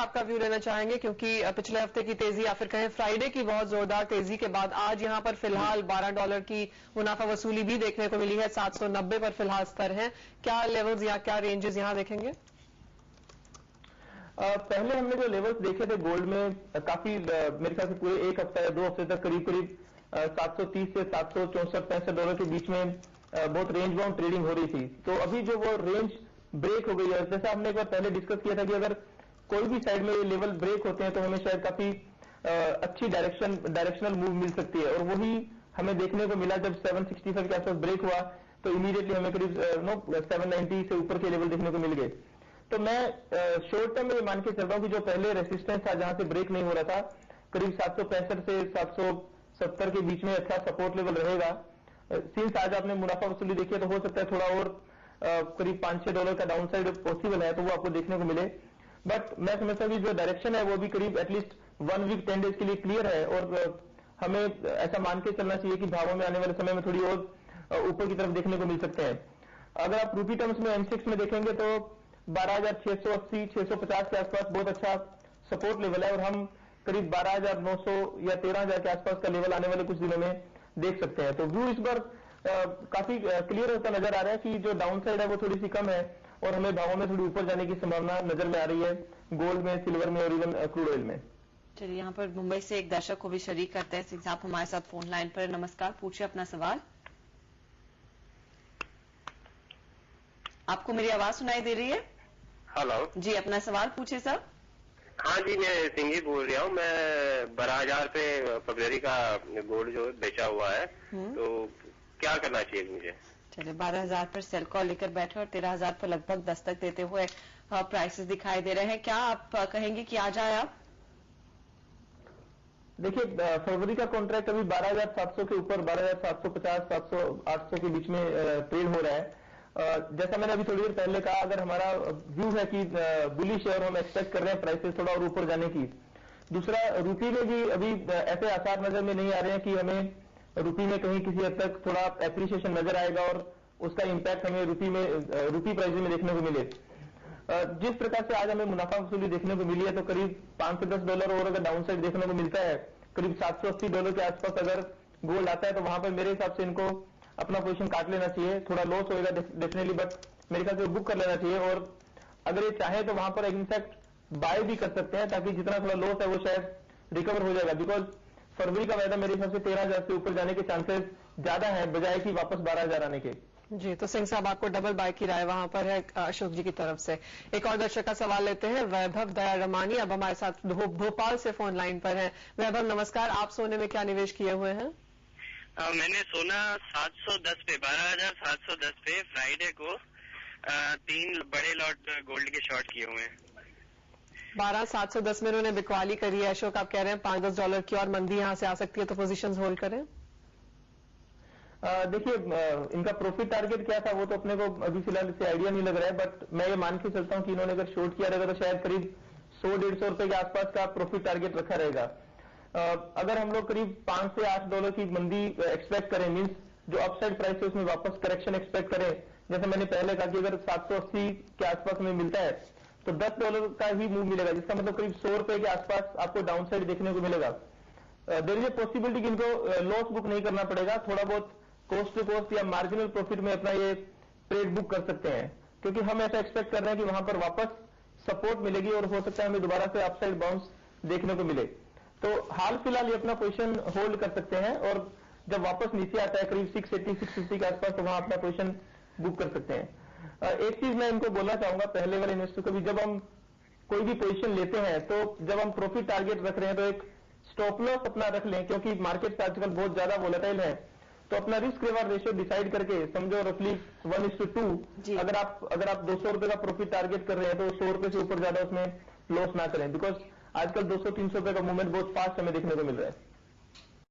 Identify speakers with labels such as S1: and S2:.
S1: आपका व्यू लेना चाहेंगे, क्योंकि पिछले हफ्ते की तेजी या फिर कहें फ्राइडे की बहुत जोरदार तेजी के बाद आज यहां पर फिलहाल $12 की मुनाफा वसूली भी देखने को मिली है। 790 पर फिलहाल स्तर है। क्या लेवल्स या क्या रेंजेस यहां देखेंगे?
S2: पहले हमने जो लेवल्स देखे थे गोल्ड में काफी मेरे ख्याल से पूरे एक हफ्ता या 2 हफ्ते तक करीब करीब 730 से 764-65 के बीच में बहुत रेंज बाउंड ट्रेडिंग हो रही थी। तो अभी जो वो रेंज ब्रेक हो गई है, जैसा हमने एक बार पहले डिस्कस किया था कि अगर कोई भी साइड में ये लेवल ब्रेक होते हैं तो हमें शायद काफी अच्छी डायरेक्शनल मूव मिल सकती है, और वही हमें देखने को मिला जब 765 के आसपास ब्रेक हुआ तो इमीडिएटली हमें करीब 790 से ऊपर के लेवल देखने को मिल गए। तो मैं शॉर्ट टर्म में मान के चल रहा हूं कि जो पहले रेसिस्टेंस था जहां से ब्रेक नहीं हो रहा था, करीब 765 से 770 के बीच में अच्छा सपोर्ट लेवल रहेगा। सिंस आज आपने मुनाफा वसूली देखी है तो हो सकता है थोड़ा और करीब $5-6 का डाउन साइड पॉसिबल है, तो वो आपको देखने को मिले। बट मैं समझता हूँ कि जो डायरेक्शन है वो भी करीब एटलीस्ट 1 वीक 10 डेज के लिए क्लियर है, और हमें ऐसा मान के चलना चाहिए कि भावों में आने वाले समय में थोड़ी और ऊपर की तरफ देखने को मिल सकते हैं। अगर आप रूपी टर्म्स में M6 में देखेंगे तो 12,680-650 के आसपास बहुत अच्छा सपोर्ट लेवल है, और हम करीब 12,900 या 13,000 के आसपास का लेवल आने वाले कुछ दिनों में देख सकते हैं। तो व्यू इस बार काफी क्लियर होता नजर आ रहा है कि जो डाउन साइड है वो थोड़ी सी कम है, और हमें भावों में थोड़ी ऊपर जाने की संभावना नजर में आ रही है गोल्ड में, सिल्वर में और इवन क्रूड ऑयल में।
S3: चलिए, यहाँ पर मुंबई से एक दर्शक को भी शरीक करते हैं। सिंह साहब हमारे साथ फोन लाइन पर। नमस्कार, पूछिए अपना सवाल। आपको मेरी आवाज सुनाई दे रही है?
S4: हेलो
S3: जी, अपना सवाल पूछिए सर।
S4: हाँ जी, मैं सिंह जी बोल रहा हूँ। मैं 12,000 पे फरवरी का गोल्ड जो बेचा हुआ है, तो क्या करना चाहिए मुझे?
S3: चलिए, 12,000 पर सेल कॉल लेकर बैठे और 13,000 पर लगभग दस्तक देते हुए प्राइसेस दिखाई दे रहे हैं। क्या आप कहेंगे कि आ जाए आप?
S2: देखिए, फरवरी का कॉन्ट्रैक्ट अभी 12,700 के ऊपर 12,750, 700, 800 के बीच में ट्रेड हो रहा है। जैसा मैंने अभी थोड़ी देर पहले कहा, अगर हमारा व्यू है कि बुलिश है और हम एक्सपेक्ट कर रहे हैं प्राइसेस थोड़ा और ऊपर जाने की। दूसरा, रूपी में भी अभी ऐसे आसार नजर में नहीं आ रहे हैं कि हमें रूपी में कहीं किसी हद तक थोड़ा एप्रिसिएशन नजर आएगा और उसका इंपैक्ट हमें रूपी प्राइस में देखने को मिले। जिस प्रकार से आज हमें मुनाफा वसूली देखने को मिली है, तो करीब $5 से $10 और अगर डाउन साइड देखने को मिलता है, करीब $780 के आसपास अगर गोल्ड आता है, तो वहां पर मेरे हिसाब से इनको अपना पोजीशन काट लेना चाहिए। थोड़ा लॉस होएगा डेफिनेटली, बट मेरे ख्याल से बुक कर लेना चाहिए, और अगर ये चाहे तो वहां पर इनफैक्ट बाय भी कर सकते हैं, ताकि जितना थोड़ा लॉस है वो शायद रिकवर हो जाएगा। बिकॉज फरवरी का वायदा मेरे हिसाब से 13,000 से ऊपर जाने के चांसेस ज्यादा है बजाय कि वापस 12,000 आने के।
S1: जी, तो सिंह साहब आपको डबल बाय की राय वहां पर है अशोक जी की तरफ से। एक और दर्शक का सवाल लेते हैं। वैभव दया रमानी अब हमारे साथ भोपाल से फोन लाइन पर है। वैभव नमस्कार, आप सोने में क्या निवेश किए हुए हैं?
S5: मैंने सोना 710 पे 12,710 पे फ्राइडे को 3 बड़े लॉट गोल्ड के शॉर्ट किए हुए हैं।
S1: 12,710 में उन्होंने बिकवाली करी है। अशोक, आप कह रहे हैं $5-10 की और मंदी यहां से आ सकती है, तो पोजीशंस होल्ड करें?
S2: देखिए, इनका प्रॉफिट टारगेट क्या था वो तो अपने को अभी फिलहाल इससे आइडिया नहीं लग रहा है, बट मैं ये मान के चलता हूं कि इन्होंने अगर शॉर्ट किया रहेगा तो शायद करीब 100-150 रुपए के आसपास का प्रॉफिट टारगेट रखा रहेगा। अगर हम लोग करीब $5 से $8 की मंदी एक्सपेक्ट करें, मींस जो अपसाइड प्राइस है उसमें वापस करेक्शन एक्सपेक्ट करें, जैसे मैंने पहले कहा कि अगर 780 के आसपास में मिलता है तो $10 का ही मूव मिलेगा, जिसका मतलब करीब 100 रुपए के आसपास आपको डाउन साइड देखने को मिलेगा। देयर इज ए पॉसिबिलिटी कि इनको लॉस बुक नहीं करना पड़ेगा, थोड़ा बहुत कॉस्ट टू कॉस्ट या मार्जिनल प्रॉफिट में अपना ये ट्रेड बुक कर सकते हैं, क्योंकि हम ऐसा एक्सपेक्ट कर रहे हैं कि वहां पर वापस सपोर्ट मिलेगी और हो सकता है हमें दोबारा से अपसाइड बाउंस देखने को मिले। तो हाल फिलहाल ये अपना पोजीशन होल्ड कर सकते हैं, और जब वापस नीचे आता है करीब 680-650 के आसपास, तो वहां अपना पोजीशन बुक कर सकते हैं। एक चीज मैं इनको बोलना चाहूंगा पहले वाले इन्वेस्टर को भी, जब हम कोई भी पोजीशन लेते हैं तो जब हम प्रॉफिट टारगेट रख रहे हैं तो एक स्टॉप लॉस अपना रख लें, क्योंकि मार्केट आजकल बहुत ज्यादा वोलेटाइल है। तो अपना रिस्क रिवार्ड रेशियो डिसाइड करके समझो रफली 1:2। अगर आप 200 रुपए का प्रॉफिट टारगेट कर रहे हैं तो 100 रुपए से ऊपर ज्यादा उसमें लॉस ना करें, बिकॉज आजकल 200-300 रुपए का मूवमेंट बहुत फास्ट हमें देखने को मिल रहा है।